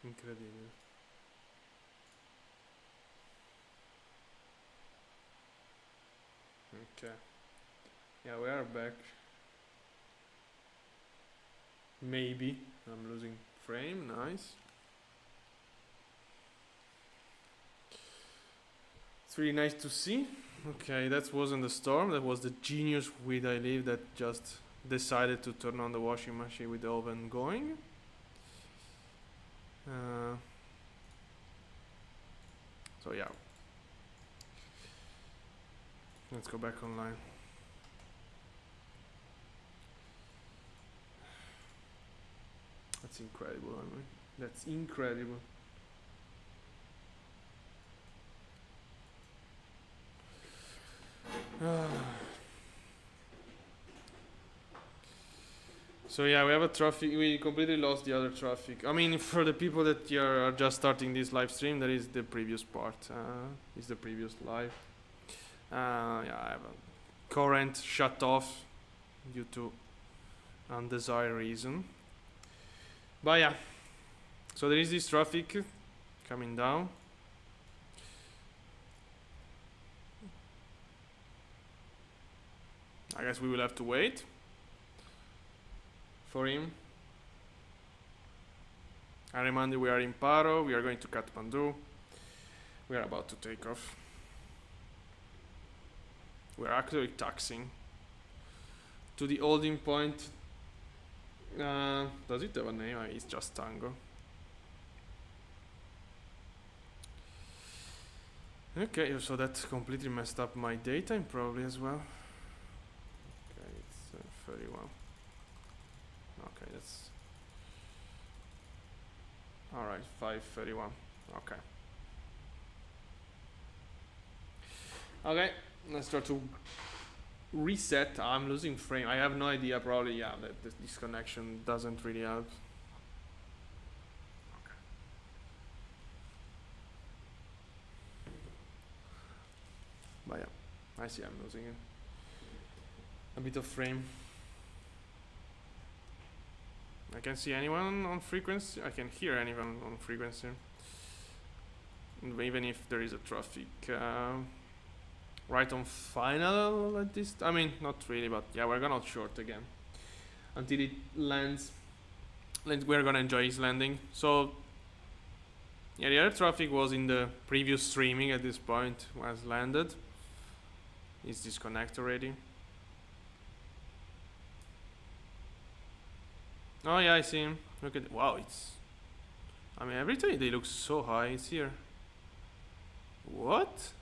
Incredibile. Okay. Yeah, we are back. Maybe. I'm losing frame. Nice. It's really nice to see. Okay, that wasn't the storm. That was the genius with I live that just decided to turn on the washing machine with the oven going. So yeah. Let's go back online. That's incredible. I mean, that's incredible. So yeah, we have a traffic. We completely lost the other traffic. I mean, for the people that are just starting this live stream, that is the previous part. Is the previous live. Yeah, I have a current shut off due to undesired reason. But yeah, so there is this traffic coming down. I guess we will have to wait for him. I remind you, we are in Paro, we are going to Kathmandu. We are about to take off. We are actually taxiing to the holding point. Does it have a name? It's just Tango. Okay, so that completely messed up my daytime probably as well. Okay, it's 31. Okay, that's alright, 5:31. Okay. Okay, let's try to reset. I'm losing frame. I have no idea. Probably, yeah, that this connection doesn't really help. Okay. But yeah, I see I'm losing a bit of frame. I can see anyone on frequency. I can hear anyone on frequency, even if there is a traffic. Right on final at this. I mean, not really, but yeah, we're gonna short again until it lands. We're gonna enjoy his landing. So yeah, the other traffic was in the previous streaming at this point. Was landed. It's disconnect already. Oh yeah, I see him. Look at it. Wow, it's. I mean, every time they look so high. It's here. What?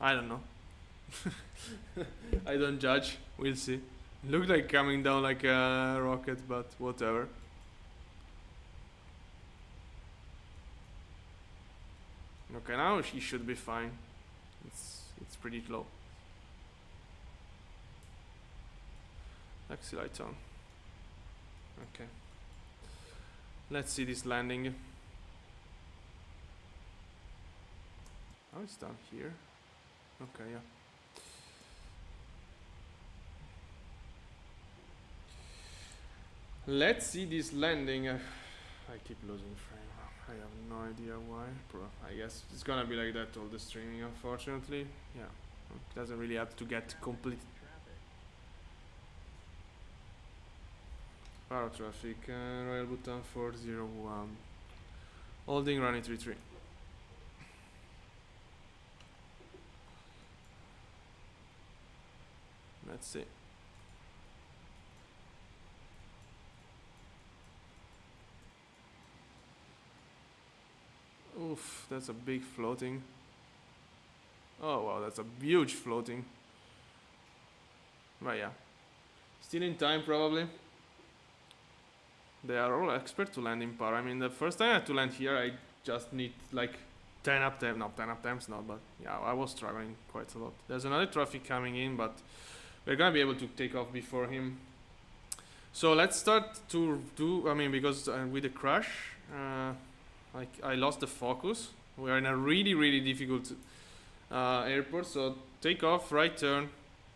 I don't know. I don't judge. We'll see. Looked like coming down like a rocket, but whatever. Okay, now he should be fine. It's pretty low. Taxi lights on. Okay. Let's see this landing. Oh, it's down here. Okay, yeah. Let's see this landing. I keep losing frame. I have no idea why. I guess it's gonna be like that all the streaming, unfortunately. Yeah, it doesn't really have to get complete. Paro traffic, Royal Bhutan 401. Holding running 33. Let's see. Oof, that's a big floating. Oh wow, that's a huge floating. But yeah, still in time probably. They are all expert to land in Paro. I mean, the first time I had to land here, I just need like 10 uptime, not 10 uptimes, not, but yeah, I was struggling quite a lot. There's another traffic coming in, but we're gonna be able to take off before him. So let's start to do, I mean, because with the crash, I lost the focus. We are in a really, really difficult airport, so take off, right turn,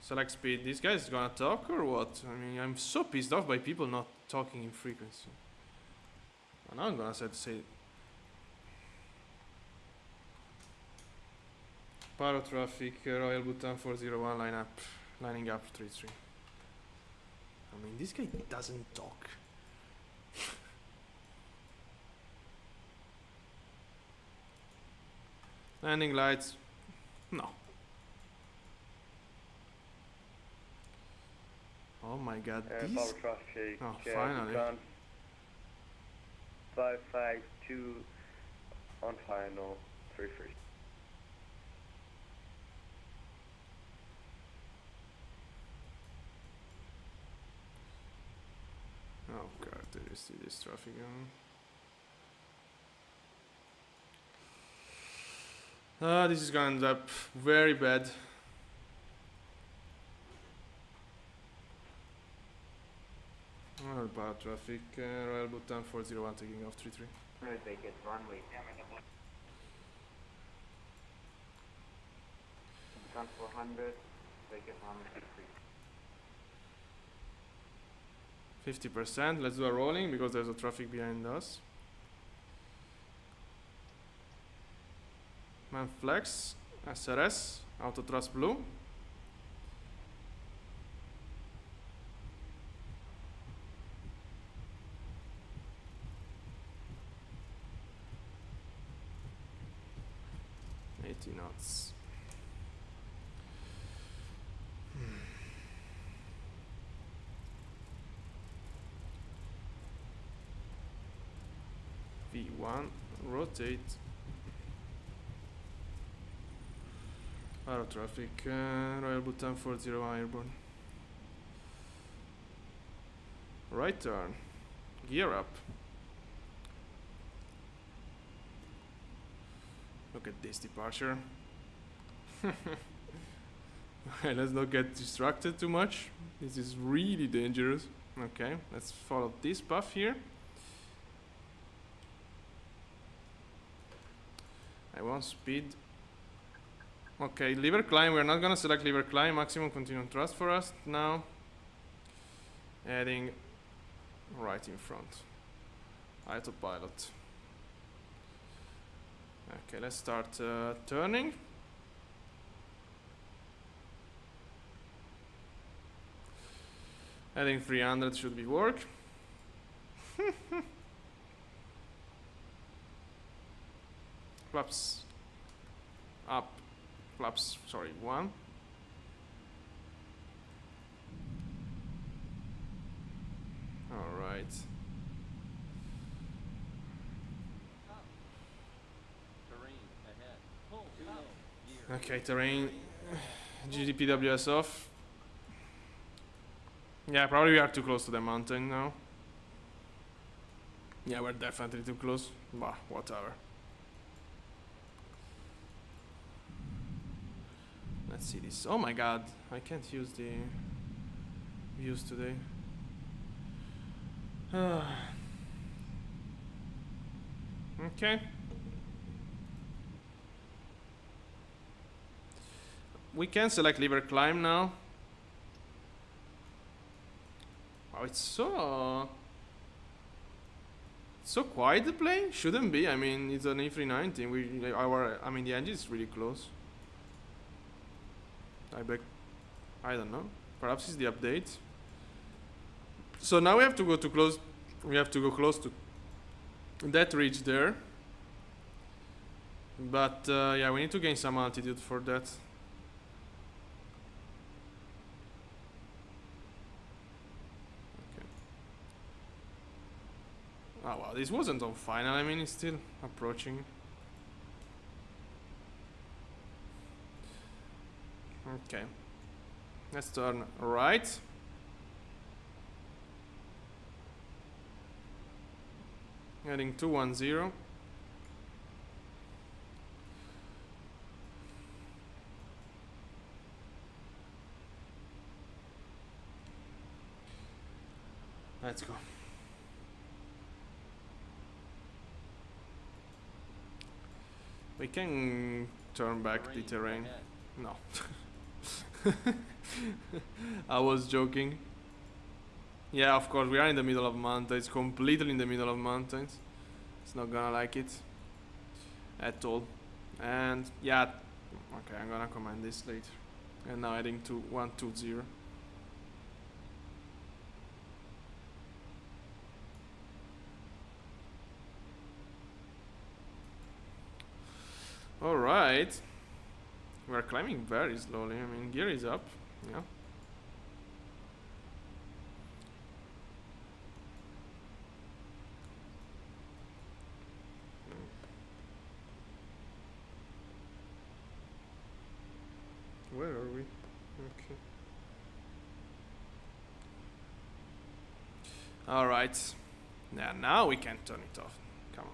Select speed. This guy is gonna talk or what? I mean, I'm so pissed off by people not talking in frequency. And now I'm gonna say Paro traffic, Royal Bhutan 401 lining up 33. I mean, this guy doesn't talk. Landing lights, no. Oh my god, Power traffic. Oh, finally. 552 on final 33. Oh god, do you see this traffic on? This is gonna end up very bad. Bad traffic, Royal Bhutan 401 taking off 33. They get runway. Bhutan 400, they get runway 33. 50%, let's do a rolling because there's a traffic behind us. Man flex, SRS, auto thrust blue. Knots. V1, rotate. Aero traffic, Royal Bhutan 40 airborne. Right turn, gear up. Look at this departure. Let's not get distracted too much. This is really dangerous. Okay, let's follow this path here. I want speed. Okay, lever climb. We're not gonna select lever climb. Maximum continuum thrust for us now. Heading right in front. Autopilot. Okay, let's start turning. Heading 300 should be work. Flaps up, flaps, sorry, 1. All right. Okay, terrain, GDPWS off. Yeah, probably we are too close to the mountain now. Yeah, we're definitely too close. Bah, whatever. Let's see this. Oh my god, I can't use the views today. Okay. We can select lever climb now. Wow, it's so quiet, the plane. Shouldn't be. I mean, it's an A319. I mean, the engine is really close. I don't know. Perhaps it's the update. So now we have to go to close. We have to go close to that ridge there. But yeah, we need to gain some altitude for that. Oh wow, this wasn't on final. I mean, it's still approaching. Okay. Let's turn right. Heading 210. Let's go. We can turn back the terrain. No. I was joking. Yeah, of course, we are in the middle of mountains, completely in the middle of mountains. It's not gonna like it at all. And yeah, okay, I'm gonna command this later. And now heading to 120. Alright. We're climbing very slowly. I mean, gear is up. Yeah. Where are we? Okay. Alright. Yeah, now we can turn it off. Come on.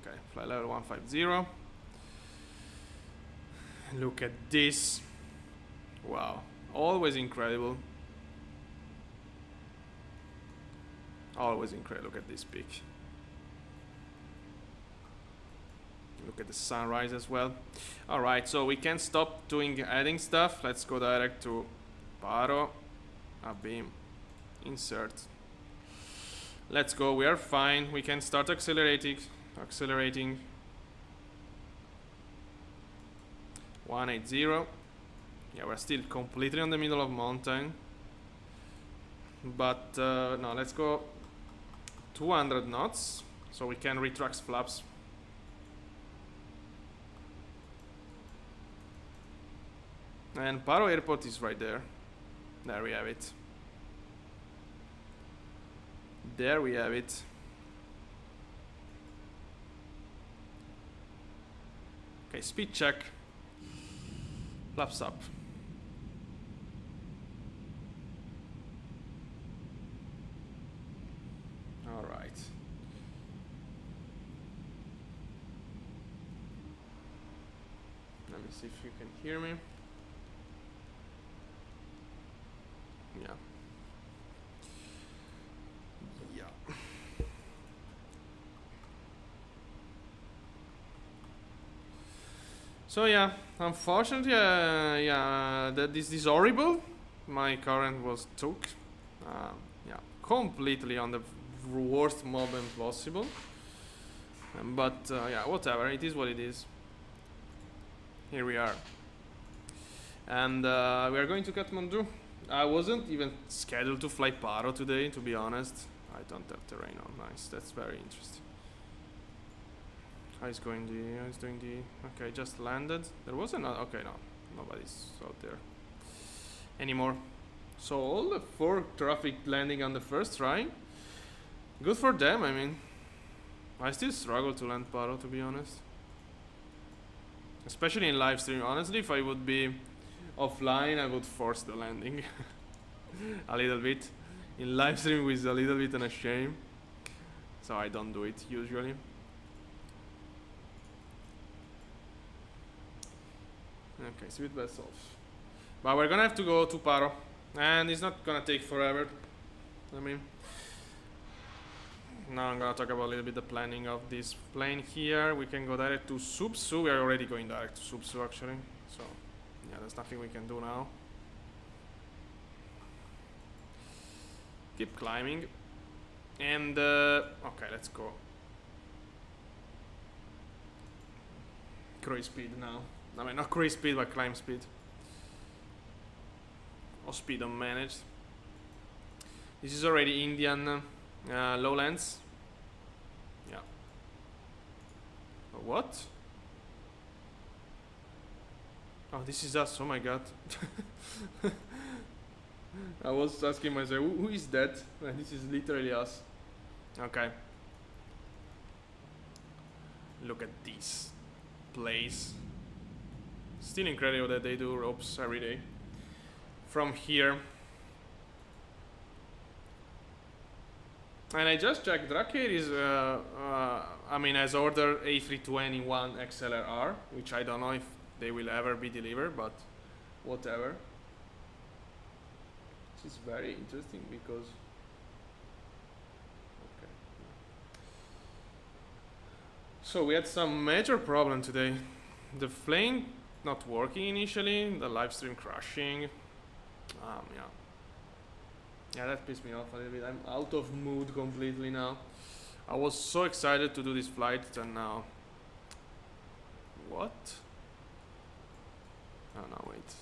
Okay, flight level 150. Look at this. Wow. Always incredible. Always incredible. Look at this peak. Look at the sunrise as well. Alright, so we can stop doing adding stuff. Let's go direct to Paro. A beam. Insert. Let's go. We are fine. We can start accelerating. 180. Yeah, we're still completely on the middle of mountain. But no, let's go 200 knots so we can retract flaps. And Paro Airport is right there. There we have it. There we have it. Okay, speed check. Flaps up. All right. Let me see if you can hear me. Yeah. Yeah. So yeah, unfortunately, yeah, this is horrible. My current was took. Yeah, completely on the worst moment possible. But yeah, whatever. It is what it is. Here we are. And we are going to Kathmandu. I wasn't even scheduled to fly Paro today, to be honest. I don't have terrain on. Nice, that's very interesting. How is doing the... Okay, just landed. There was another... Okay, no. Nobody's out there anymore. So all the 4 traffic landing on the first try. Good for them, I mean. I still struggle to land Paro, to be honest. Especially in live stream. Honestly, if I would be offline, I would force the landing a little bit. In live stream is a little bit of a shame, so I don't do it usually. Okay, speed best off. But we're gonna have to go to Paro, and it's not gonna take forever. I mean, now I'm gonna talk about a little bit the planning of this plane here. We can go direct to Subsu. We are already going direct to Subsu actually, so yeah, there's nothing we can do now. Keep climbing. And okay, let's go. Cruise speed now. I mean, not cruise speed, but climb speed. Or speed unmanaged. This is already Indian lowlands. Yeah. What? Oh, this is us. Oh my god. I was asking myself, who is that? This is literally us. Okay. Look at this place. Still incredible that they do ropes every day. From here. And I just checked, Drakir is, I mean, has ordered A321 XLR, which I don't know if they will ever be delivered, but whatever. This is very interesting because okay. So we had some major problem today. The plane not working initially, the live stream crashing. Yeah. Yeah, that pissed me off a little bit. I'm out of mood completely now. I was so excited to do this flight, and now... What? Oh no, wait.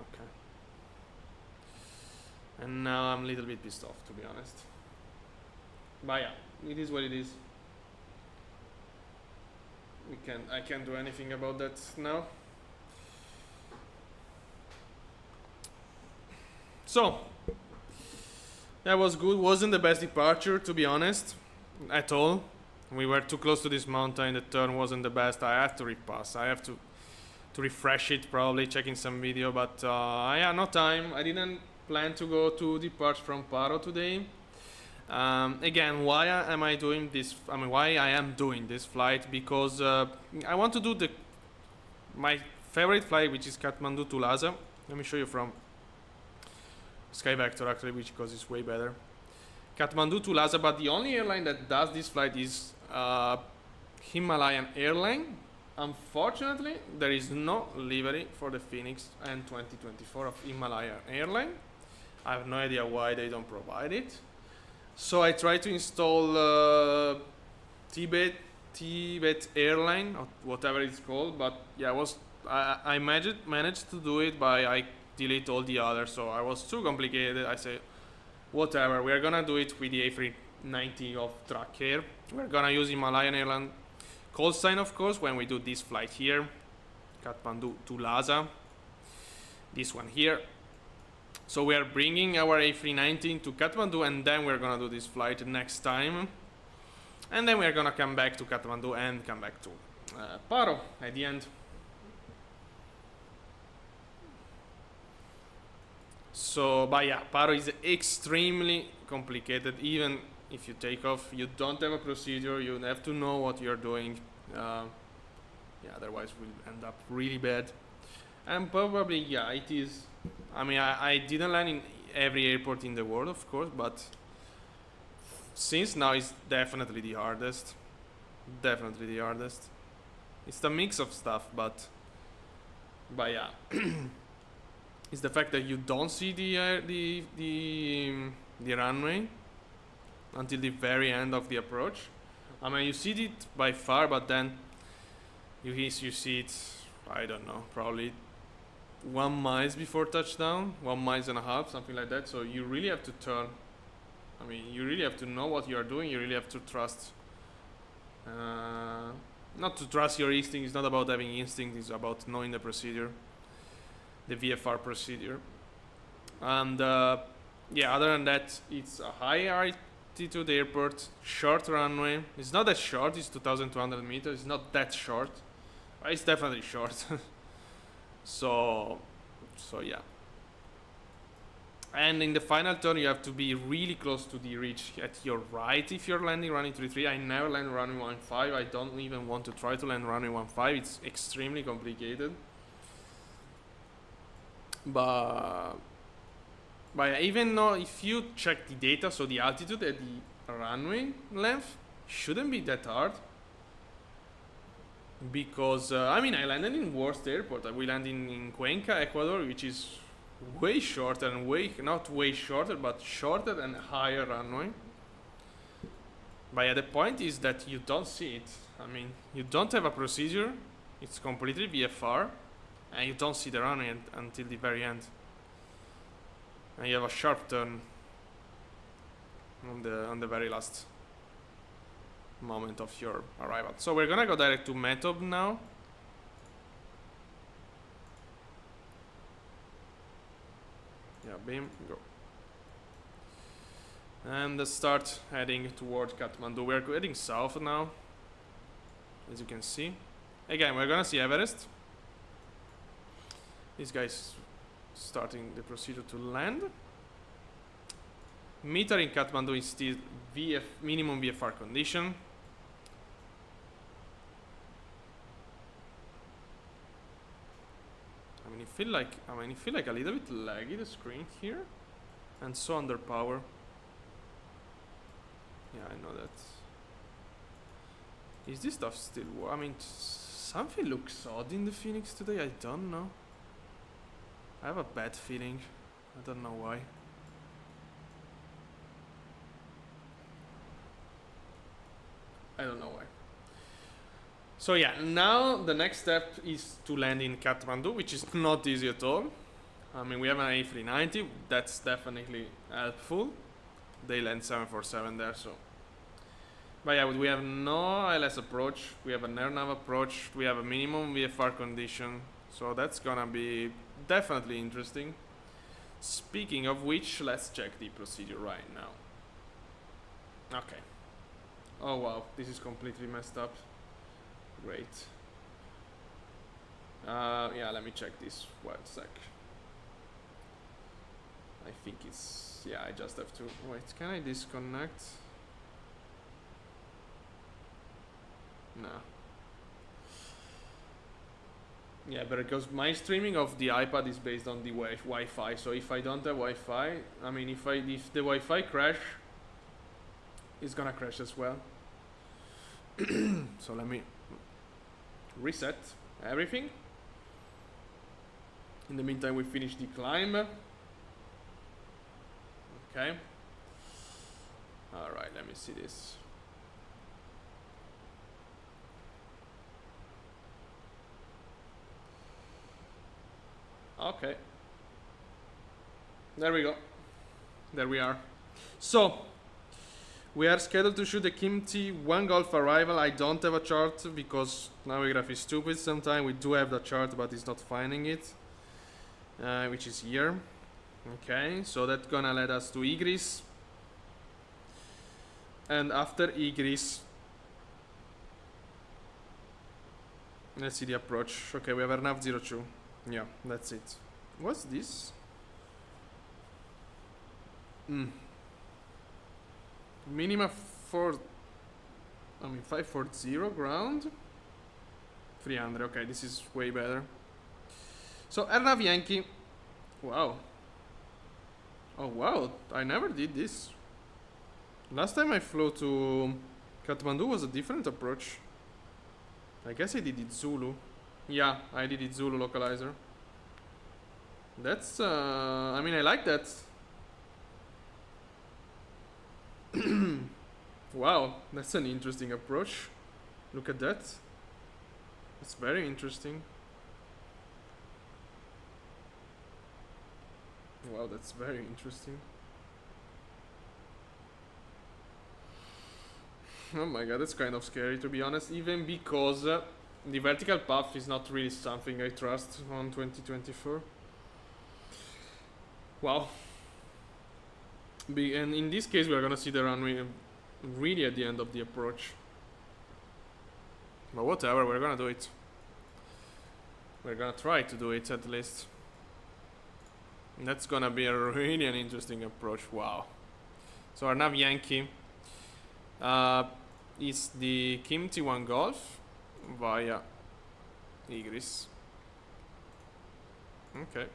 Okay. And now I'm a little bit pissed off, to be honest. But yeah, it is what it is. I can't do anything about that now. So that was good. Wasn't the best departure, to be honest, at all. We were too close to this mountain. The turn wasn't the best. I have to repass. I have to refresh it, probably checking some video. But yeah, no time. I didn't plan to go to depart from Paro today. Again, why am I doing this? I mean, why I am doing this flight? Because I want to do my favorite flight, which is Kathmandu to Lhasa. Let me show you from Sky Vector actually, because it's way better. Kathmandu to Lhasa, but the only airline that does this flight is Himalayan airline. Unfortunately, there is no livery for the Fenix and 2024 of Himalayan airline. I have no idea why they don't provide it. So I tried to install Tibet airline or whatever it's called, but yeah, I managed to do it, but I delete all the others, so I was too complicated. I say, whatever, we're gonna do it with the A319 of Track Air. We're gonna use Himalayan airline call sign, of course, when we do this flight here, Kathmandu to Lhasa. This one here. So we are bringing our A319 to Kathmandu, and then we're gonna do this flight next time. And then we're gonna come back to Kathmandu and come back to Paro at the end. So, but yeah, Paro is extremely complicated. Even if you take off, you don't have a procedure. You have to know what you're doing. Yeah, otherwise we'll end up really bad. And probably, yeah, it is. I mean, I didn't land in every airport in the world, of course, but since now it's definitely the hardest. Definitely the hardest. It's the mix of stuff, but yeah. It's the fact that you don't see the runway until the very end of the approach. I mean, you see it by far, but then you see it, I don't know, probably 1 mile before touchdown, 1.5 miles, something like that. So you really have to turn. I mean, you really have to know what you are doing. You really have to trust. Not to trust your instinct. It's not about having instinct. It's about knowing the procedure, the VFR procedure. And yeah, other than that, it's a high altitude airport, short runway. It's not that short. It's 2,200 meters. It's not that short. But it's definitely short. So yeah. And in the final turn, you have to be really close to the ridge at your right if you're landing runway 33. I never land runway 15. I don't even want to try to land runway 15. It's extremely complicated. But even though if you check the data, so the altitude at the runway length shouldn't be that hard. Because, I mean, I landed in worst airport. We landed in Cuenca, Ecuador, which is way shorter and not way shorter, but shorter and higher runway. But yeah, the point is that you don't see it. I mean, you don't have a procedure. It's completely VFR. And you don't see the runway until the very end. And you have a sharp turn on the very last moment of your arrival. So we're gonna go direct to Metob now. Yeah, beam, go. And start heading toward Kathmandu. We're heading south now, as you can see. Again, we're gonna see Everest. This guy's starting the procedure to land. Meter in Kathmandu is still minimum VFR condition. I feel like a little bit laggy, the screen here, and so under power. Yeah, I know that. Is this stuff still? I mean, Something looks odd in the Phoenix today, I don't know. I have a bad feeling. I don't know why. I don't know why. So yeah, now the next step is to land in Kathmandu, which is not easy at all. I mean, we have an A319, that's definitely helpful. They land 747 there, so. But yeah, we have no ILS approach, we have an air nav approach, we have a minimum VFR condition, so that's gonna be definitely interesting. Speaking of which, let's check the procedure right now. Okay. Oh wow, this is completely messed up. Great. Yeah, let me check this 1 sec. I think it's, yeah, I just have to, wait, can I disconnect? No. Yeah, but because my streaming of the iPad is based on the Wi-Fi, so if I don't have Wi-Fi, I mean, if the Wi-Fi crash, it's gonna crash as well. So let me reset everything. In the meantime, we finish the climb. Okay. All right, let me see this. Okay. There we go. There we are. So, we are scheduled to shoot the Kimchi 1 Golf arrival. I don't have a chart because Navigraph is stupid sometimes. We do have the chart, but it's not finding it. Which is here. Okay, so that's gonna lead us to Igris. And after Igris, let's see the approach. Okay, we have Arnav 02. Yeah, that's it. What's this? Minima 540 ground. 300, okay, this is way better. So Arnav Yankee. Wow. Oh wow, I never did this. Last time I flew to Kathmandu was a different approach. I guess I did it Zulu. Yeah, I did it Zulu localizer. That's, I mean, I like that. Wow, that's an interesting approach. Look at that. It's very interesting. Wow, that's very interesting. Oh my god, that's kind of scary to be honest, even because the vertical path is not really something I trust on 2024. Wow. And in this case we are gonna see the runway really at the end of the approach. But whatever, we're gonna do it. We're gonna try to do it at least. That's gonna be a really an interesting approach. Wow. So our nav Yankee is the Kimchi 1 Golf via Igris. Okay.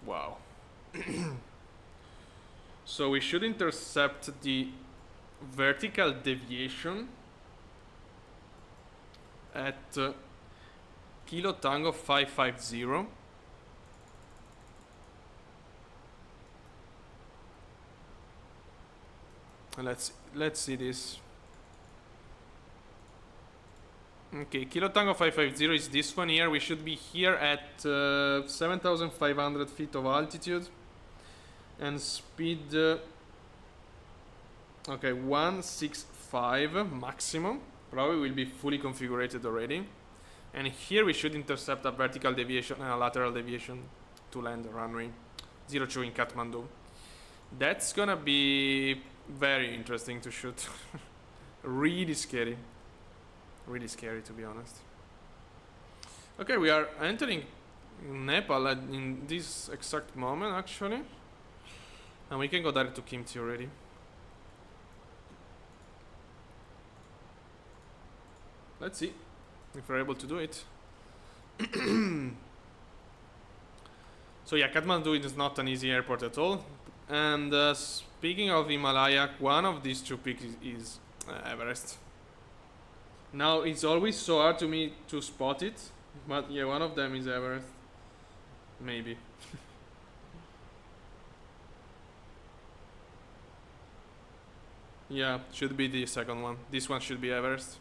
Wow. So we should intercept the vertical deviation at Kilo Tango 550. Let's see this. Okay, Kilo Tango 550 is this one here. We should be here at 7,500 feet of altitude and speed. Okay, 165 maximum. Probably will be fully configured already. And here we should intercept a vertical deviation and a lateral deviation to land the runway 02 in Kathmandu. That's gonna be very interesting to shoot. Really scary. Really scary to be honest. Okay, we are entering Nepal in this exact moment actually. And we can go direct to Kimchi already. Let's see if we're able to do it. So yeah, Kathmandu is not an easy airport at all. And speaking of Himalaya, one of these two peaks is Everest. Now it's always so hard to me to spot it, but yeah, one of them is Everest. Maybe. Yeah, should be the second one. This one should be Everest.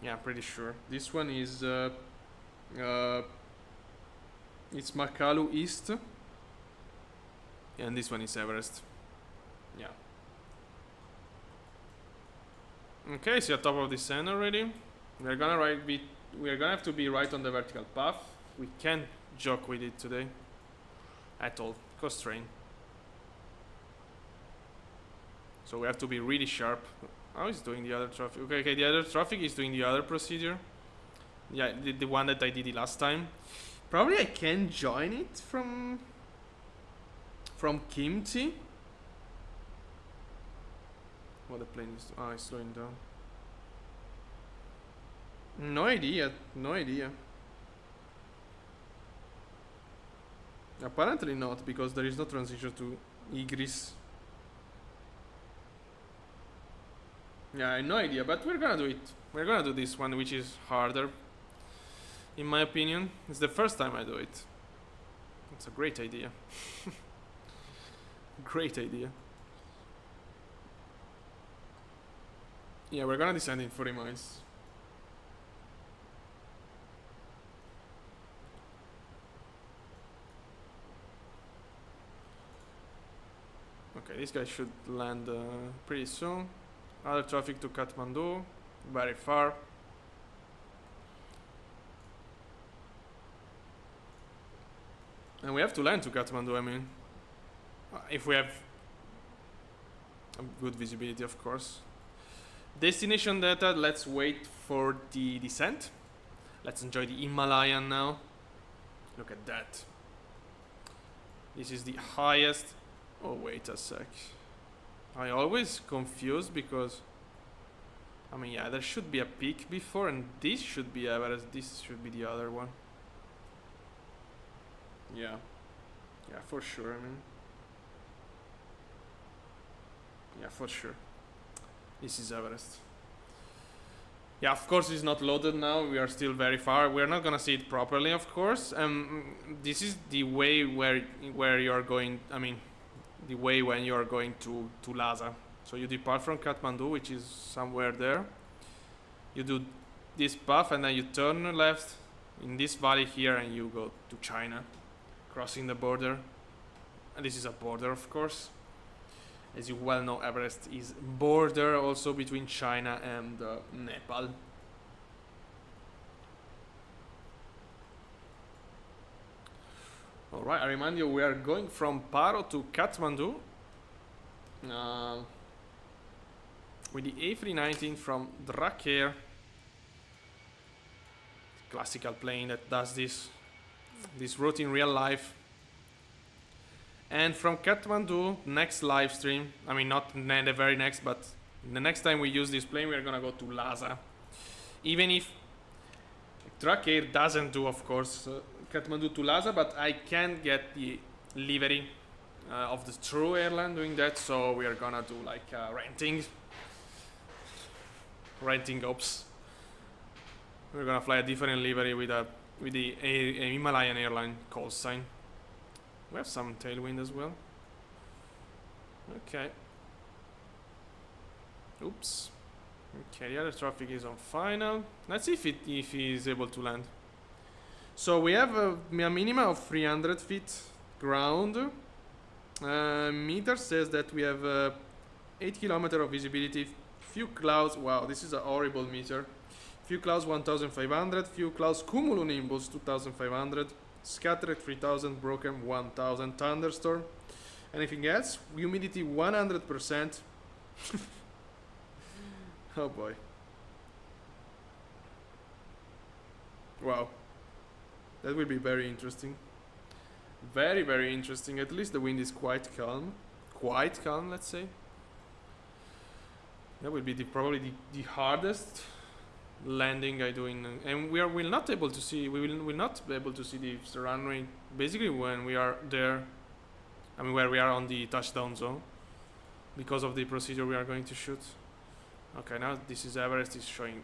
Yeah, pretty sure. This one is it's Makalu East, and this one is Everest. Yeah. Okay, so at top of the sand already. We're gonna have to be right on the vertical path. We can't joke with it today at all. Cause train. So we have to be really sharp. How is doing the other traffic? Okay, the other traffic is doing the other procedure. Yeah, the one that I did the last time. Probably I can join it from Kimchi. What the plane is? Ah, it's slowing down. No idea. No idea. Apparently not, because there is no transition to Igris. Yeah, I have no idea, but we're gonna do it. We're gonna do this one, which is harder, in my opinion. It's the first time I do it. It's a great idea. Great idea. Yeah, we're gonna descend in 40 miles. Okay, this guy should land pretty soon. Other traffic to Kathmandu, very far. And we have to land to Kathmandu, I mean. If we have good visibility, of course. Destination data, let's wait for the descent. Let's enjoy the Himalayan now. Look at that. This is the highest. Oh, wait a sec. I always confused because I mean, yeah, there should be a peak before, and this should be Everest. This should be the other one. Yeah, yeah, for sure. I mean, yeah, for sure. This is Everest. Yeah, of course it's not loaded now. We are still very far. We're not gonna see it properly, of course. This is the way where you're going. I mean, the way when you're going to Lhasa. So you depart from Kathmandu, which is somewhere there. You do this path and then you turn left in this valley here and you go to China, crossing the border. And this is a border, of course. As you well know, Everest is border also between China and Nepal. Alright, I remind you, we are going from Paro to Kathmandu with the A319 from Dracair. Classical plane that does this route in real life. And from Kathmandu, next live stream, I mean not the very next, but the next time we use this plane, we are gonna go to Lhasa. Even if Dracair doesn't do, of course, Kathmandu to Lhasa, but I can get the livery of the true airline doing that, so we are gonna do like renting ops. We're gonna fly a different livery with the Himalayan airline call sign. We have some tailwind as well. Okay. Oops. Okay, the other traffic is on final. Let's see if he is able to land. So we have a minimum of 300 feet ground. Meter says that we have 8 kilometers of visibility. Few clouds. Wow, this is a horrible meter. Few clouds 1500. Few clouds cumulonimbus 2500. Scattered 3000. Broken 1000. Thunderstorm. Anything else? Humidity 100%. Oh boy. Wow. That will be very interesting. Very, very interesting. At least the wind is quite calm. Quite calm, let's say. That will be probably the hardest landing I do in, and we will not able to see. We will not be able to see the runway. Basically, when we are there, I mean, where we are on the touchdown zone, because of the procedure we are going to shoot. Okay, now this is Everest is showing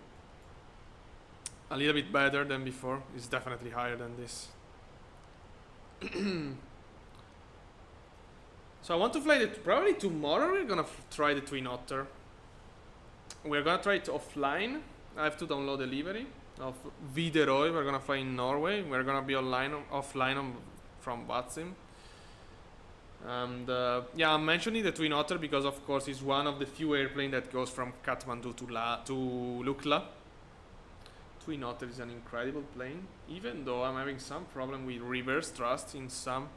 a little bit better than before. It's definitely higher than this. So I want to fly it probably tomorrow. We're gonna try the Twin Otter. We're gonna try it offline. I have to download the livery of Widerøe. We're gonna fly in Norway. We're gonna be offline from VATSIM. And yeah, I'm mentioning the Twin Otter because of course it's one of the few airplanes that goes from Kathmandu to Lukla. Twin Otter is an incredible plane, even though I'm having some problem with reverse thrust in some.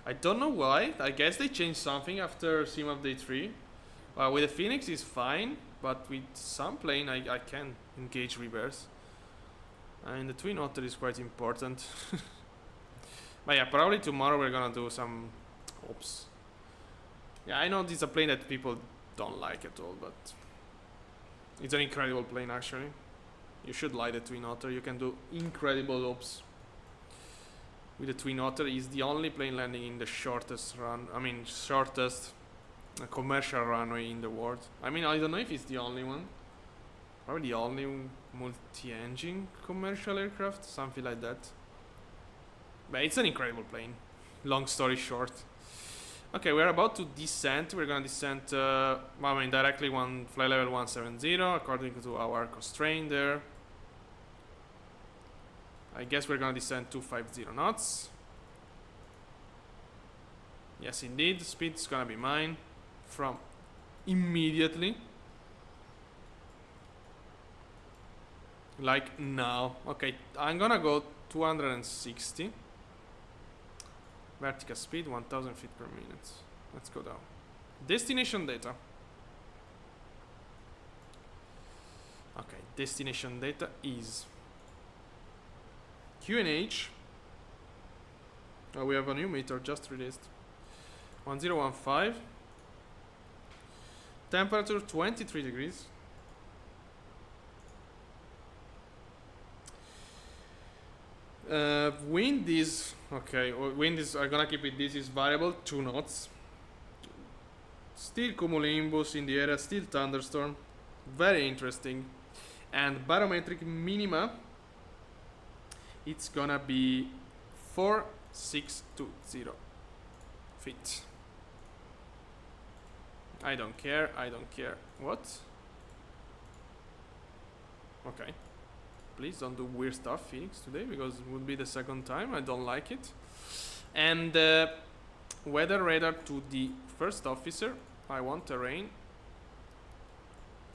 I don't know why. I guess they changed something after sim update 3. With the Phoenix it's fine, but with some plane I can engage reverse. And the Twin Otter is quite important. But yeah, probably tomorrow we're gonna do some ops. Yeah, I know this is a plane that people don't like at all, but it's an incredible plane actually. You should like the Twin Otter. You can do incredible ops with the Twin Otter. Is the only plane landing in the shortest shortest commercial runway in the world. I mean, I don't know if it's the only one. Probably the only multi-engine commercial aircraft, something like that. But it's an incredible plane. Long story short. Okay, we're about to descend. We're gonna descend, directly flight level 170 according to our constraint there. I guess we're gonna descend 250 knots. Yes, indeed. Speed is gonna be mine from immediately. Like now. Okay, I'm gonna go 260. Vertical speed 1000 feet per minute. Let's go down. Destination data. Okay, destination data is QNH. Oh, we have a new meter just released. 1015. Temperature 23 degrees. Wind is okay. Wind is I'm gonna keep it. This is variable 2 knots. Still cumulonimbus in the area. Still thunderstorm. Very interesting. And barometric minima. It's gonna be 4620 feet. I don't care. I don't care. What? Okay. Please don't do weird stuff, Phoenix, today, because it would be the second time. I don't like it. And weather radar to the first officer. I want terrain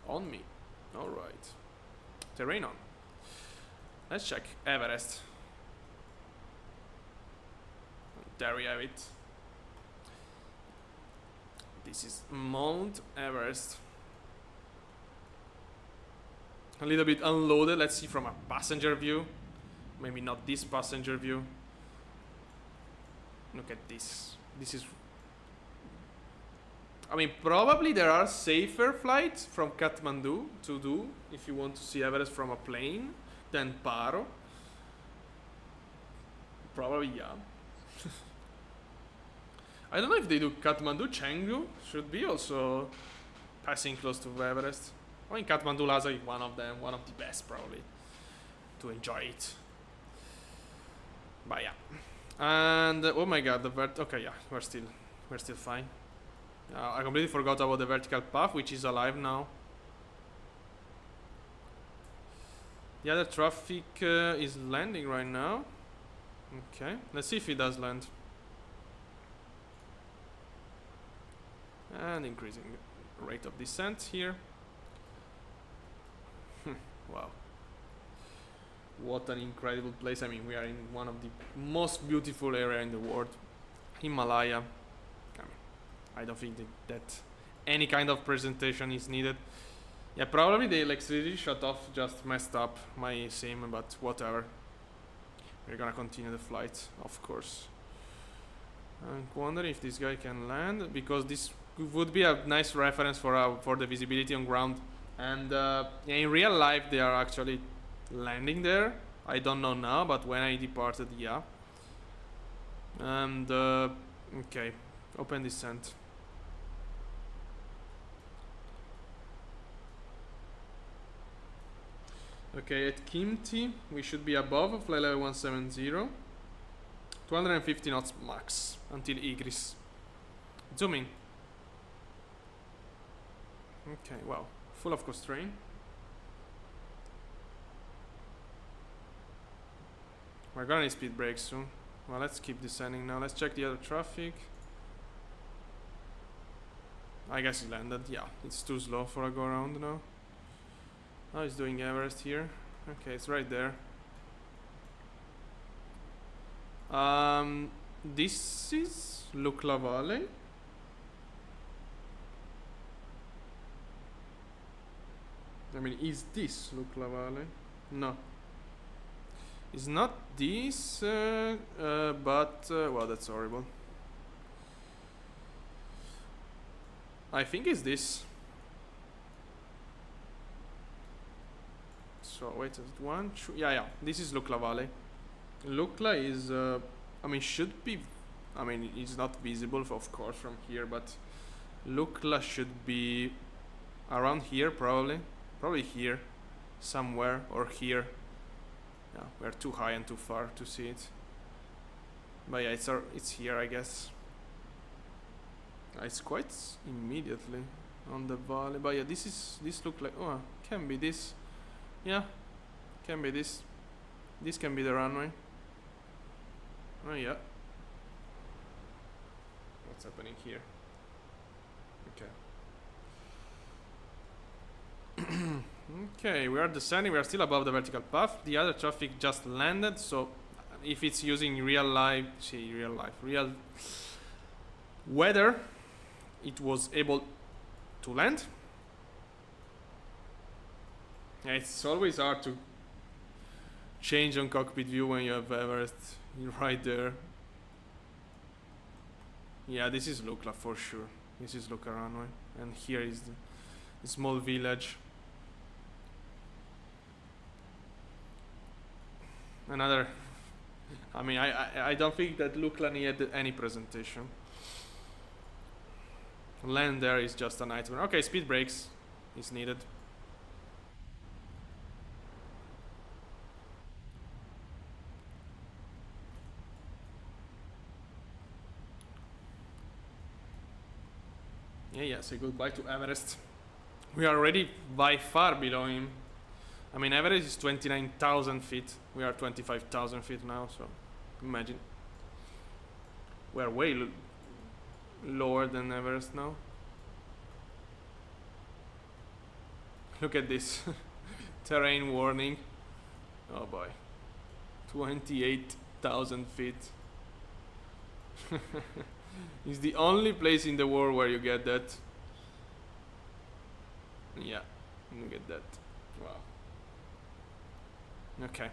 on me. All right. Terrain on. Let's check Everest. There we have it. This is Mount Everest. A little bit unloaded. Let's see from a passenger view. Maybe not this passenger view. Look at this. This is... I mean, probably there are safer flights from Kathmandu to do if you want to see Everest from a plane than Paro. Probably, yeah. I don't know if they do Kathmandu. Chengdu should be also passing close to Everest. I mean, Kathmandu Lhasa is one of them, one of the best probably to enjoy it. But yeah, and oh my god, okay, yeah, we're still fine. I completely forgot about the vertical path, which is alive now. The other traffic is landing right now. Okay, let's see if it does land. And increasing rate of descent here. Wow. What an incredible place. I mean, we are in one of the most beautiful areas in the world. Himalaya. I mean, I don't think that any kind of presentation is needed. Yeah, probably the electricity shut off just messed up my sim, but whatever. We're gonna continue the flight, of course. I'm wondering if this guy can land, because this would be a nice reference for the visibility on ground. And yeah, in real life they are actually landing there. I don't know now, but when I departed, yeah. And okay, open descent. Okay, at Kimti, we should be above flight level 170. 250 knots max until Igris. Zooming. Okay, wow. Full of constraint. We're gonna need speed brakes soon. Well, let's keep descending now. Let's check the other traffic. I guess it landed. Yeah, it's too slow for a go around now. Oh, it's doing Everest here. Okay, it's right there. This is Lukla Valley. I mean, is this Lukla Valley? No. It's not this, but, well, that's horrible. I think it's this. So, wait, is it one? Yeah, this is Lukla Valley. Lukla is, I mean, should be, I mean, it's not visible, of course, from here, but Lukla should be around here, probably. Probably here, somewhere, or here. Yeah, we're too high and too far to see it. But yeah, it's here, I guess. It's quite immediately on the valley. But yeah, this look like, oh, can be this. Yeah, can be this. This can be the runway. Oh yeah. What's happening here? Okay. Okay, we are descending. We are still above the vertical path. The other traffic just landed, so if it's using real weather, it was able to land. Yeah, it's always hard to change on cockpit view when you have Everest right there. Yeah, this is Lukla for sure. This is Lukla runway, and here is the small village. Another, I mean, I don't think that Lukla needed any presentation. Land there is just a nightmare. Okay, speed brakes is needed. Yeah, say goodbye to Everest. We are already by far below him. I mean, Everest is 29,000 feet. We are 25,000 feet now, so imagine. We are way lower than Everest now. Look at this. Terrain warning. Oh boy. 28,000 feet. It's the only place in the world where you get that. Yeah, look at that. Wow. Okay.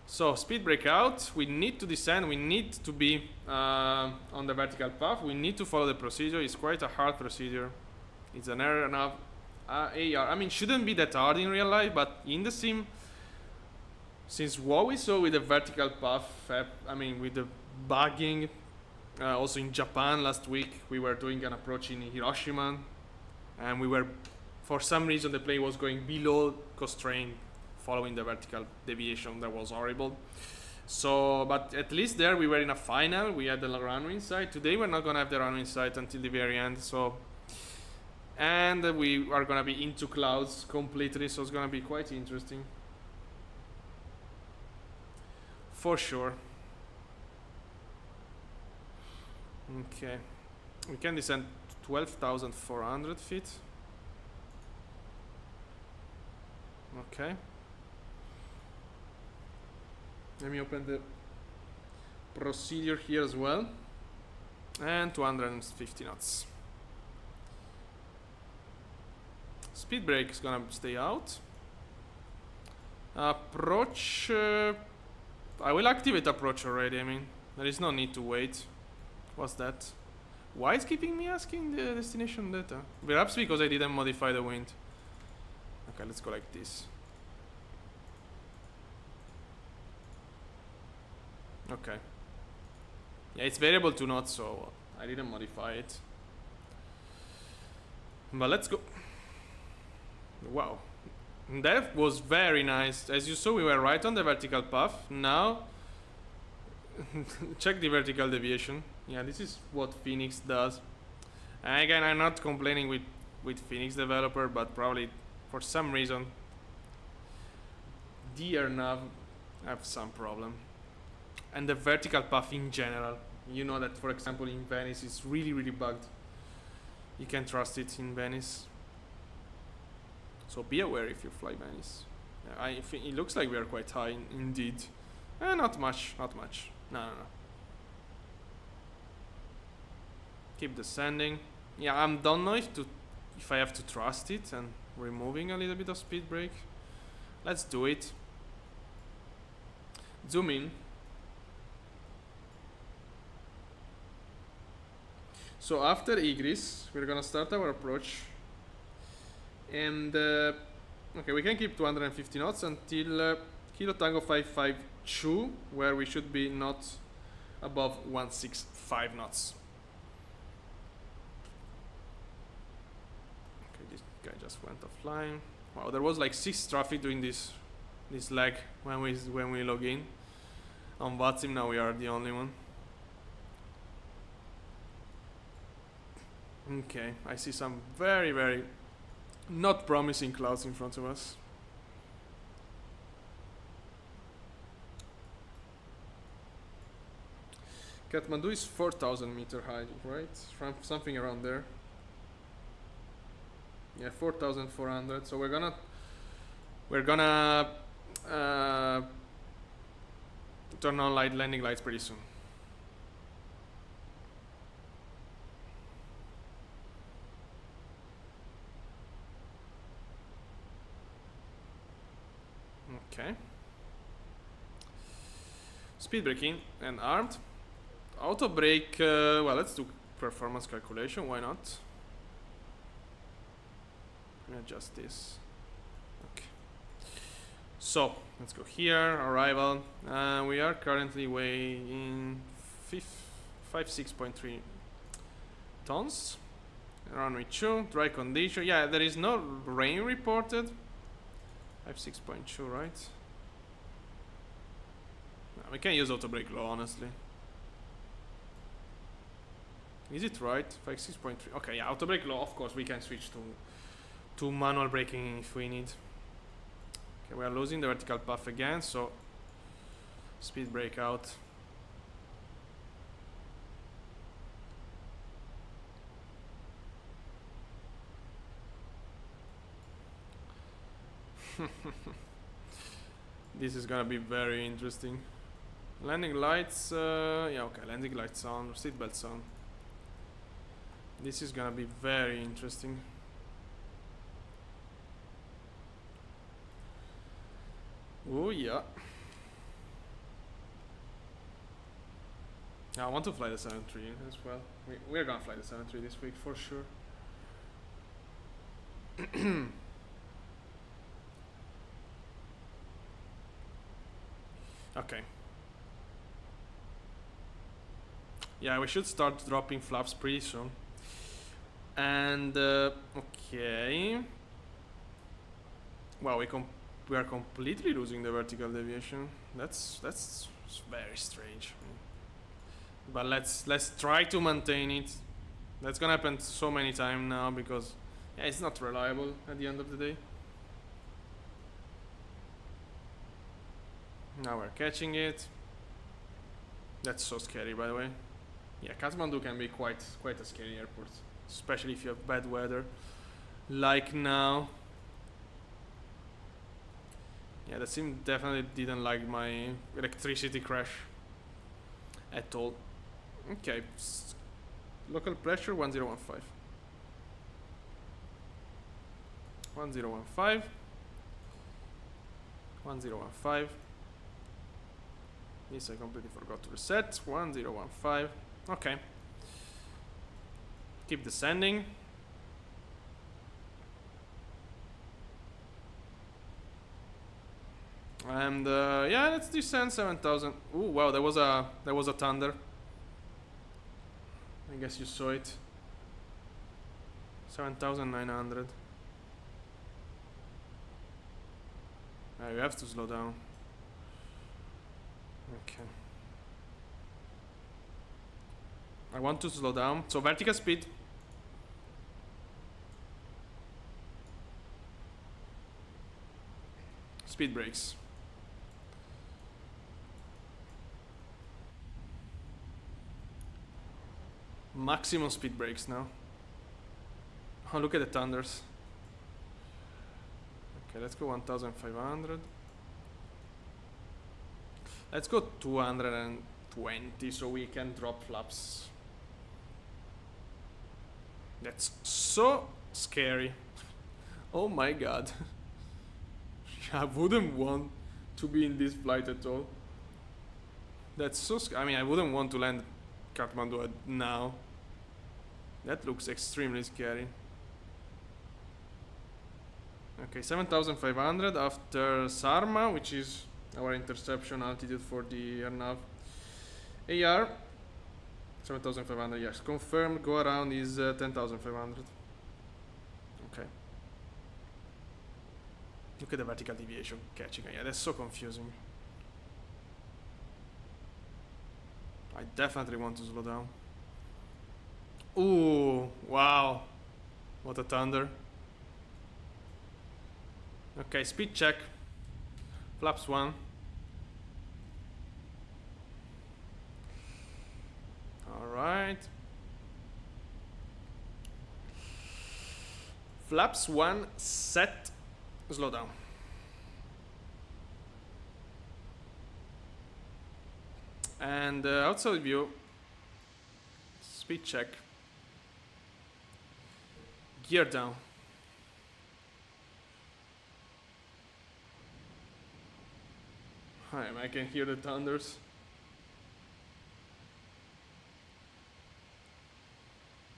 So speed brake out. We need to descend. We need to be on the vertical path. We need to follow the procedure. It's quite a hard procedure. It's an error enough. AR. I mean, shouldn't be that hard in real life, but in the sim, since what we saw with the vertical path, I mean, with the bugging, also in Japan last week, we were doing an approach in Hiroshima, and we were, for some reason, the plane was going below constraint, following the vertical deviation. That was horrible. So, but at least there we were in a final. We had the runway in sight. Today we're not gonna have the runway in sight until the very end. So, and we are gonna be into clouds completely. So it's gonna be quite interesting, for sure. Okay, we can descend 12,400 feet. Okay. Let me open the procedure here as well. And 250 knots. Speed brake is gonna stay out. Approach. I will activate approach already. I mean, there is no need to wait. What's that? Why is keeping me asking the destination data? Perhaps because I didn't modify the wind. Okay, let's go like this. Okay. Yeah, it's variable to knots, so I didn't modify it. But let's go. Wow. That was very nice. As you saw, we were right on the vertical path. Now, check the vertical deviation. Yeah, this is what Phoenix does. And again, I'm not complaining with Phoenix developer, but probably for some reason, the nav have some problem. And the vertical path in general. You know that, for example, in Venice, it's really, really bugged. You can't trust it in Venice. So be aware if you fly Venice. It looks like we are quite high indeed. Not much, not much. No. Keep descending. Yeah, I don't know if I have to trust it and removing a little bit of speed brake. Let's do it. Zoom in. So after egress, we're gonna start our approach. And okay, we can keep 250 knots until Kilo Tango 552, where we should be not above 165 knots. Okay, this guy just went offline. Wow, there was like 6 traffic doing this leg when we log in. On VATSIM now we are the only one. Okay, I see some very, very not promising clouds in front of us. Kathmandu is 4,000 meter high, right? From something around there. Yeah, 4,400. So we're gonna turn on landing lights pretty soon. Okay. Speed braking and armed. Auto brake, well, let's do performance calculation, why not? Let me adjust this. Okay. So, let's go here, arrival. We are currently weighing 56.3 tons. Runway 2, dry condition. Yeah, there is no rain reported. 56.2, right? No, we can use auto brake low, honestly. Is it right? 56.3. Okay, yeah, auto brake low. Of course, we can switch to manual braking if we need. Okay, we are losing the vertical path again, so speed brake out. This is gonna be very interesting. Landing lights, yeah, okay, landing lights on, seatbelts on. This is gonna be very interesting. Oh yeah. I want to fly the 7-3 as well. We're gonna fly the 7-3 this week for sure. Okay. Yeah, we should start dropping flaps pretty soon. And okay. Wow, we are completely losing the vertical deviation. That's very strange. But let's try to maintain it. That's gonna happen so many times now because yeah, it's not reliable at the end of the day. Now we're catching it. That's so scary, by the way. Yeah, Kathmandu can be quite a scary airport, especially if you have bad weather, like now. Yeah, the sim definitely didn't like my electricity crash at all. Okay, local pressure 1015. 1015. 1015. This I completely forgot to reset. 1015. Okay. Keep descending. And yeah, let's descend 7,000. Ooh, wow, there was a thunder. I guess you saw it. 7,900. You have to slow down. Okay. I want to slow down. So vertical speed. Speed brakes. Maximum speed brakes now. Oh, look at the thunders. Okay, let's go 1500. Let's go 220 so we can drop flaps. That's so scary. Oh my god. I wouldn't want to be in this flight at all. That's so I mean, I wouldn't want to land Kathmandu now. That looks extremely scary. Okay, 7500 after Sarma, which is our interception altitude for the AirNav. AR 7500, yes. Confirmed, go around is 10,500. Okay. Look at the vertical deviation catching. Yeah, that's so confusing. I definitely want to slow down. Ooh, wow. What a thunder. Okay, speed check. Flaps 1. Alright. Flaps 1, set, slow down. And outside view, speed check. Gear down. I can hear the thunders.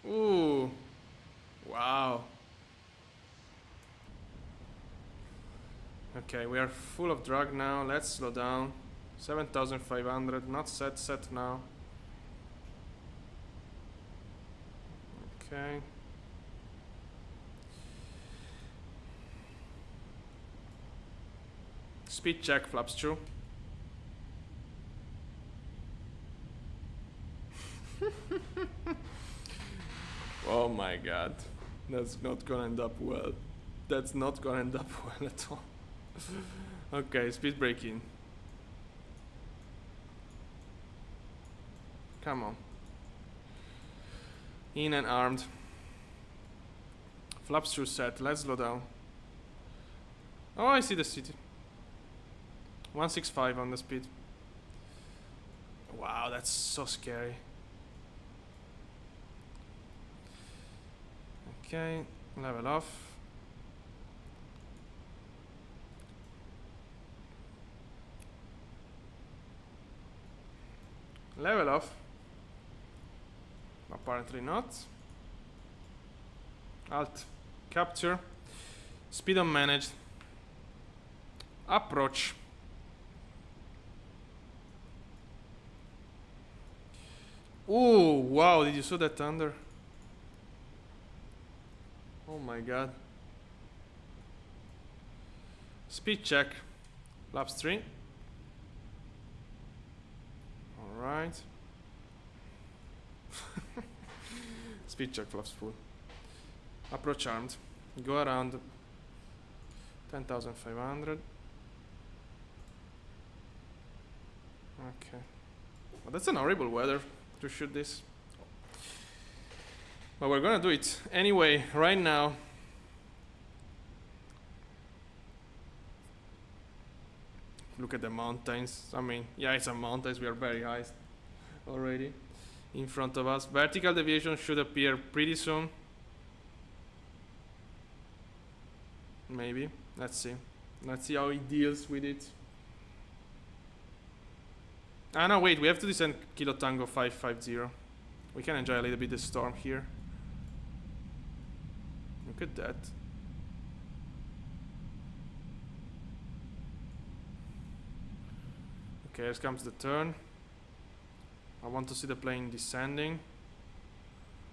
Ooh, wow. Okay, we are full of drag now. Let's slow down. 7500, not set now. Okay. Speed check, flaps 2. Oh my god. That's not gonna end up well. That's not gonna end up well at all. Okay, speed braking. Come on. In and armed. Flaps 2 set. Let's slow down. Oh, I see the city. 165 on the speed. Wow, that's so scary. Okay, level off. Level off. Apparently not. Alt. Capture. Speed unmanaged. Approach. Oh, wow, did you saw that thunder? Oh my god. Speed check. Flaps 3. Alright. Speed check, flaps full. Approach armed. Go around 10,500. Okay. Well, that's an horrible weather to shoot this. But we're gonna do it anyway, right now. Look at the mountains. I mean, yeah, it's a mountains. We are very high already in front of us. Vertical deviation should appear pretty soon. Maybe. Let's see. Let's see how he deals with it. Ah, no, wait. We have to descend Kilo Tango 550. We can enjoy a little bit the storm here. Look at that. Okay, here comes the turn. I want to see the plane descending.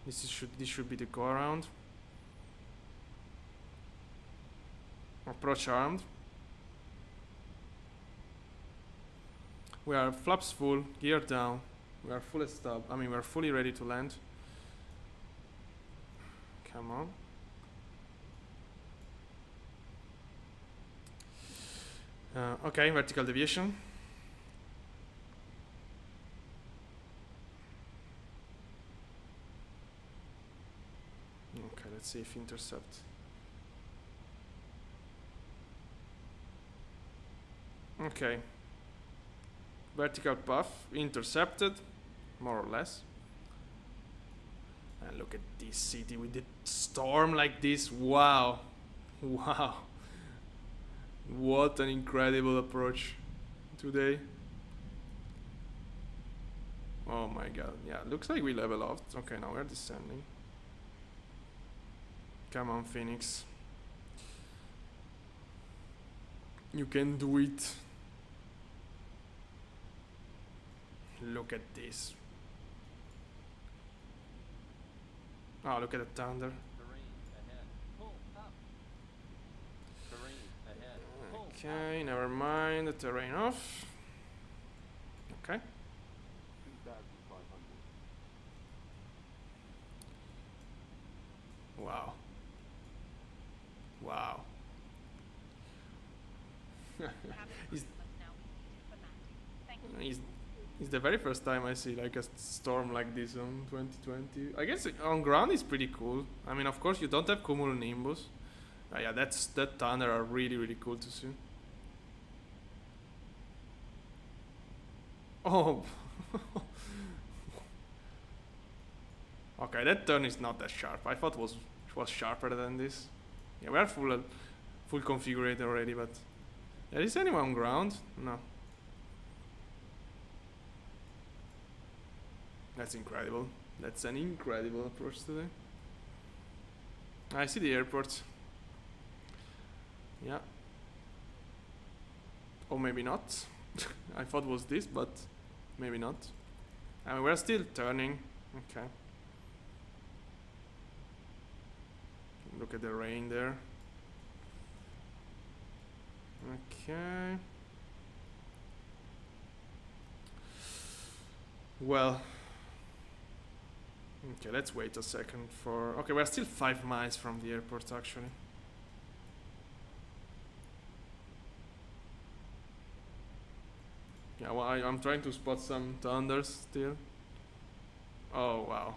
This should be the go around. Approach armed. We are flaps full, gear down. We are full stop. I mean, we are fully ready to land. Come on. Okay, vertical deviation. Okay, let's see if intercept. Okay. Vertical path intercepted, more or less. And look at this city with the storm like this. Wow. Wow. What an incredible approach today. Oh my god. Yeah, looks like we level off. Okay, now we're descending. Come on, Phoenix. You can do it. Look at this. Oh, look at the thunder. Okay, never mind. The terrain off. Okay. Wow. Wow. It's the very first time I see like a storm like this on 2020. I guess on ground is pretty cool. I mean, of course, you don't have cumulonimbus. Yeah, that thunder are really cool to see. Oh. Okay, that turn is not that sharp. I thought it was sharper than this. Yeah, we are full configurator already, but is anyone on ground? No. That's incredible. That's an incredible approach today. I see the airport. Yeah. Or maybe not. I thought it was this, but maybe not. I mean, we're still turning. Okay. Look at the rain there. Okay. Well. Okay, let's wait a second for... Okay, we're still 5 miles from the airport, actually. Yeah, well, I'm trying to spot some thunders still. Oh, wow.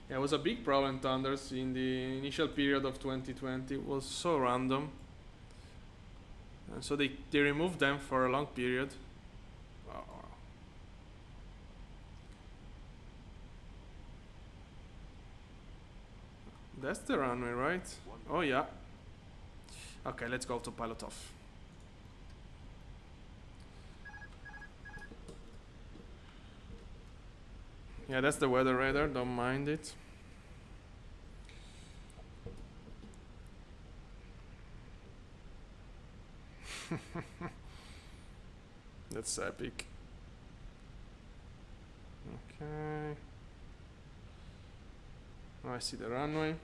Yeah, it was a big problem, thunders, in the initial period of 2020. It was so random. And so they removed them for a long period. That's the runway, right? Oh yeah. Okay, let's go to pilot off. Yeah, that's the weather radar, don't mind it. That's epic. Okay. Oh, I see the runway.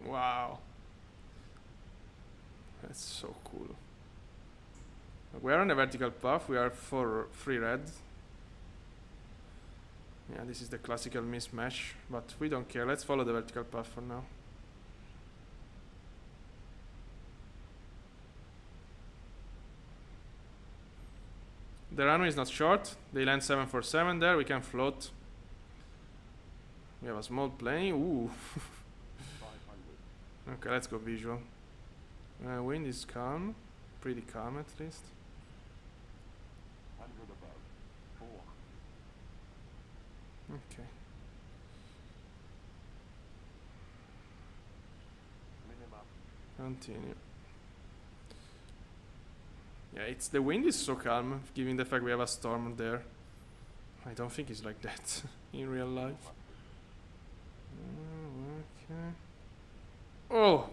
Wow. That's so cool. We are on a vertical path. We are for 3 red. Yeah, this is the classical mismatch, but we don't care. Let's follow the vertical path for now. The runway is not short. They land 747 there. We can float. We have a small plane. Ooh. Okay, let's go visual. Wind is calm. Pretty calm at least. Okay. Continue. Yeah, the wind is so calm, given the fact we have a storm there. I don't think it's like that in real life. Okay. Oh!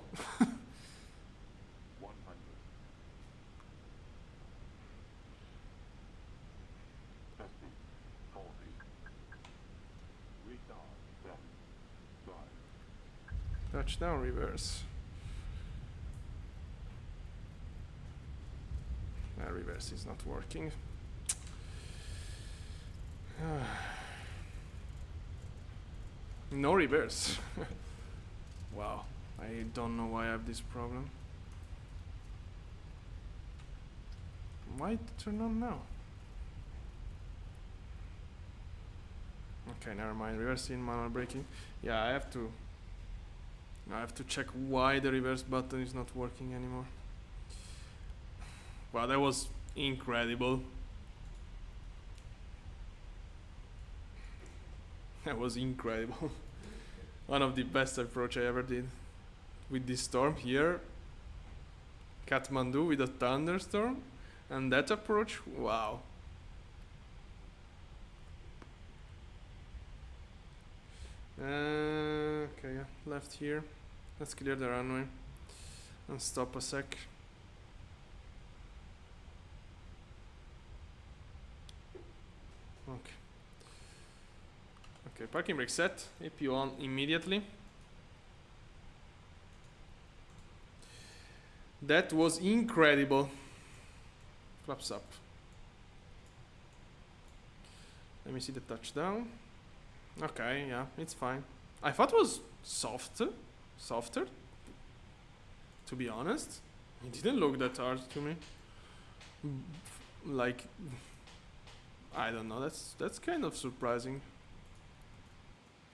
Touchdown reverse. Reverse is not working. No reverse. Wow, I don't know why I have this problem. Why it turn on now? Okay, never mind. Reversing, manual braking. Yeah, I have to check why the reverse button is not working anymore. Wow, that was incredible. That was incredible. One of the best approach I ever did. With this storm here, Kathmandu with a thunderstorm, and that approach, wow. Okay, yeah, left here. Let's clear the runway and stop a sec. Okay. Okay, parking brake set. APU on immediately. That was incredible. Flaps up. Let me see the touchdown. Okay, yeah, it's fine. I thought it was softer, to be honest. It didn't look that hard to me. Like, I don't know, that's kind of surprising.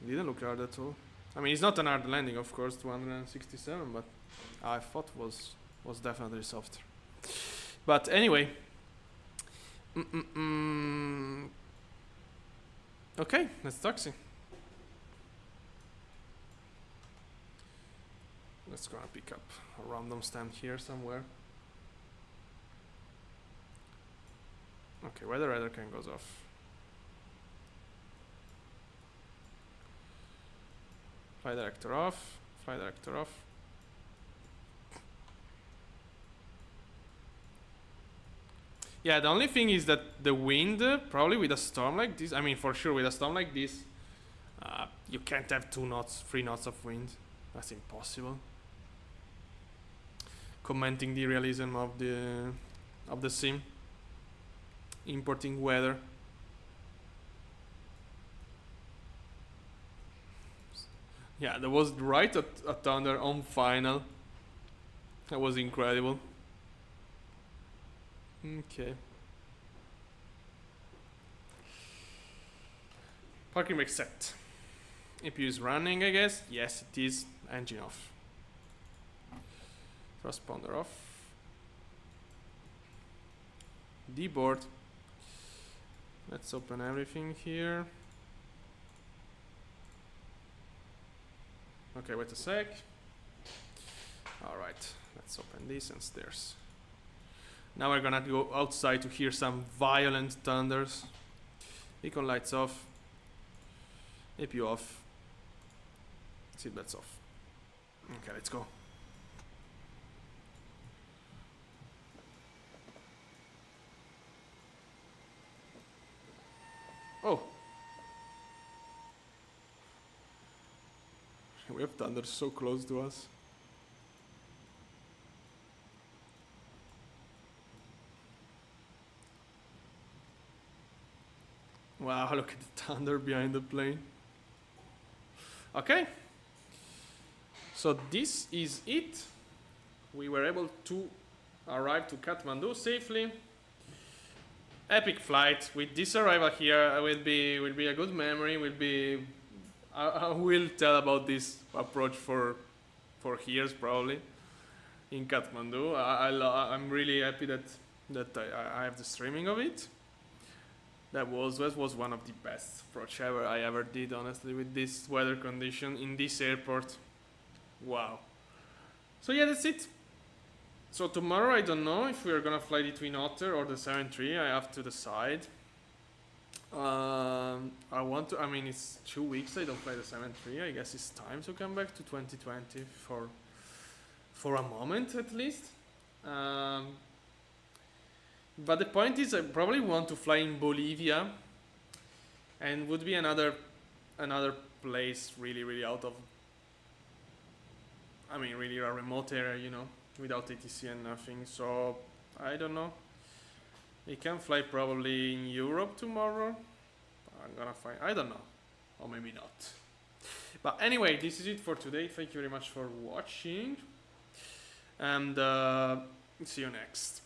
It didn't look hard at all. I mean, it's not an hard landing, of course, 267, but I thought was definitely softer. But anyway. Okay, let's taxi. Let's go and pick up a random stand here somewhere. Okay, weather radar can goes off. Flight director off. Flight director off. Yeah, the only thing is that the wind, probably with a storm like this, I mean for sure with a storm like this, you can't have 2 knots, 3 knots of wind. That's impossible. Commenting the realism of the sim. Importing weather. Yeah, that was right at thunder on final. That was incredible. Okay. Parking brake set. APU is running, I guess. Yes, it is. Engine off. Transponder off. D-board. Let's open everything here. Okay, wait a sec. Alright, let's open this and stairs. Now we're gonna go outside to hear some violent thunders. Beacon lights off. APU off. Seatbelts off. Okay, let's go. Oh. We have thunder so close to us. Wow, look at the thunder behind the plane. Okay. So this is it. We were able to arrive to Kathmandu safely. Epic flight. With this arrival here will be a good memory. I will tell about this approach for years probably in Kathmandu. I'm really happy that I have the streaming of it. That was one of the best approach I ever did, honestly, with this weather condition in this airport. Wow. So yeah, that's it. So tomorrow I don't know if we are gonna fly the Twin Otter or the 7-3. I have to decide. I mean, it's 2 weeks I don't fly the 7-3. I guess it's time to come back to 2020 for a moment at least. But the point is, I probably want to fly in Bolivia, and would be another place really out of, I mean, really a remote area, you know, without ATC and nothing. So I don't know. He can fly probably in Europe tomorrow. I'm gonna find. I don't know, or maybe not. But anyway, this is it for today. Thank you very much for watching, and see you next.